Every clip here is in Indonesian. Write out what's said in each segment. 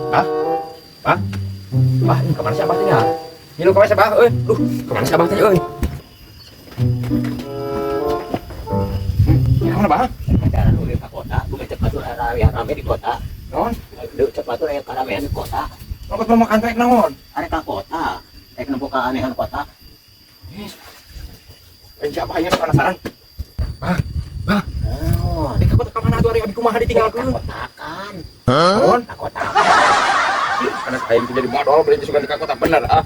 Ah, ah, ah, ini kemana si abah tanya? Minum kemana si abah? Duh, kemana si abah tanya? Kemana bah? Cara dulu ke kota, bukan cepat tuh yang rame di kota. Non, Dulu cepat tuh yang rame di kota. nongkrong mau makan trek naon? Ada ke kota, nemu keanehan kota. Si abah ini penasaran. Bah, Oh, di kota kemana tuh? Hari kumaha ditinggalkan? kotakan. Non, Kotakan. karena saya itu jadi modal beli suka di kota bener ah.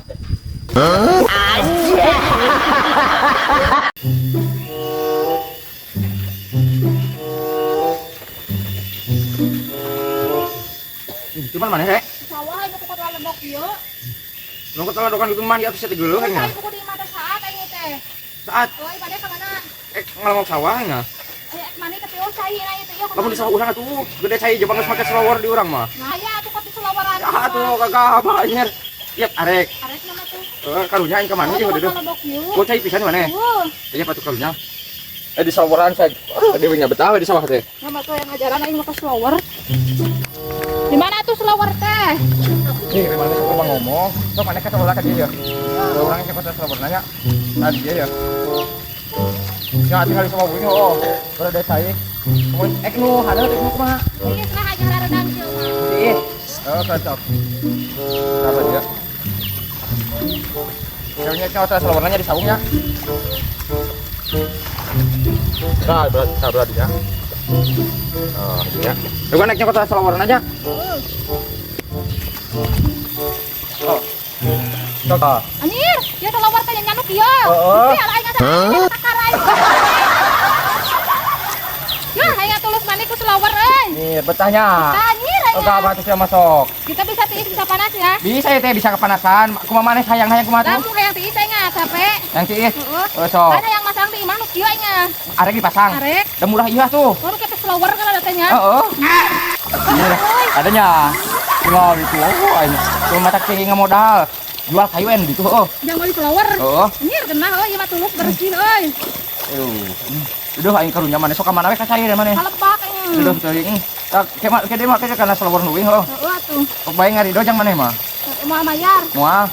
Cuman mana sih? Sawah itu kota Lebok yuk. Nongkrong kalau dokan itu mah di atas dulu kan ya. Saya buku di mata saat ini teh. Saat Oh, pada kemana? ngelamok sawah ya. Mana tapi oh saya nah itu yuk. Lamun di sawah urang atuh gede saya Jepang geus make slower di urang mah. Nah, ya tuh kota Sulawaran. Ya atuh kagak apa anjir. Iep arek. Arek nama tuh. Karunya aing ka mana Oh, jeung kota deuh. Lebok yuk. Mau cai pisan mana? Iya patuh karunya. Di sawaran saya. Dewe nya betah di sawah teh. Nama tuh yang ngajaran aing mau ke Sulawar. Di mana tuh Sulawar teh? Nih, mana sok mah ngomong. Sok mana kata ulah ka dia ya. Urang ke kota Slower nanya. Tadi dia ya. Ya tinggal di sawah bunyi oh. Kalau ada saya. Kemudian nu hadeuh nu kumaha? Ini setelah aja radang jelema. Ih. Oh, cocok. Apa dia? Kayaknya kau selawarnanya di sabungnya. Berat ya. Oh, ya. Coba naiknya kota selawarna aja. Oh. Coba. Anjir, ya Sulawar teh nyanuk ieu. Oh. Ya aing ngajaran takarai. Ya, aing tulus mani ku Sulawar euy. Nih, betahnya. Anjir aing. Oke, apa tuh siapa masuk? Kita bisa tiis bisa panas ya. Bisa ya teh bisa kepanasan. Kumaha maneh hayang-hayang kumaha tuh? Langsung yang tiis aing capek. Yang tiis. Heeh. Oh, sok. Ada yang masang di imah nu kieu aing. Arek dipasang. Arek. Dan murah iya tuh. Baru kita Sulawar kan datanya. Heeh. Ini adanya. Tinggal gitu. Oh, ini. Cuma mata kiri modal. Jual kayuan gitu. Oh. Jangan di Sulawar. Oh. Anjir genah euy ieu mah tulus bersih euy. Udah aing karunya maneh sok ka mana we ka saya maneh. Kalebak aing. Udah teuing. Tak kede mah kana salawar nuwing ho. Heeh atuh. Kok bae ngari dojang maneh mah. Moal mayar. Moal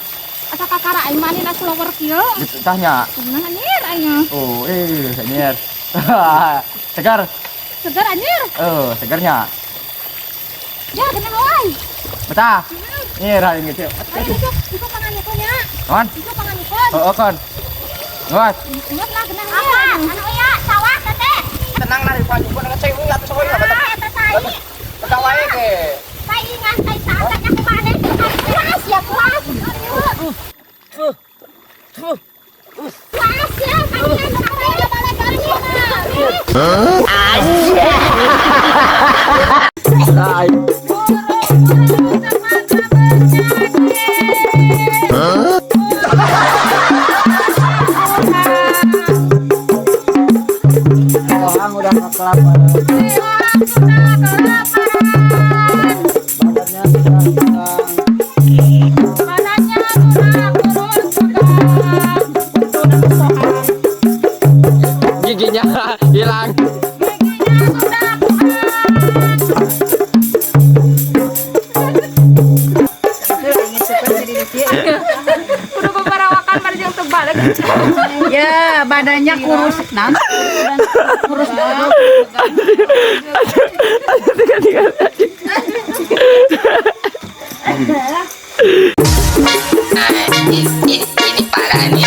Asa kakara aing mani na Sulawar kieu. ditanya. Genah anjir aing. Oh, anjir. Segar. Segar anjir. Segarnya. Ya genah euy. Betah. Ini ra ini teh. Ayo itu panganikonya. Kawan. Itu panganikon. Heeh kan. Nuat. Ingat lah genah apa? Anu ya sawah teh. Tenang lah Pak, gua dengan saya atuh sawe Ah, eta sai. Betah wae ge. Sai ingat sai saatnya kemana? Kelas ya kelas. Kelas ya, kalian sampai balik lagi nah. Orang udah kelaparan. Badannya Giginya hilang. Udah bebarawakan pada yang terbalik. Ya, badannya kurus. Nah, kurus banget. Ini parah nih.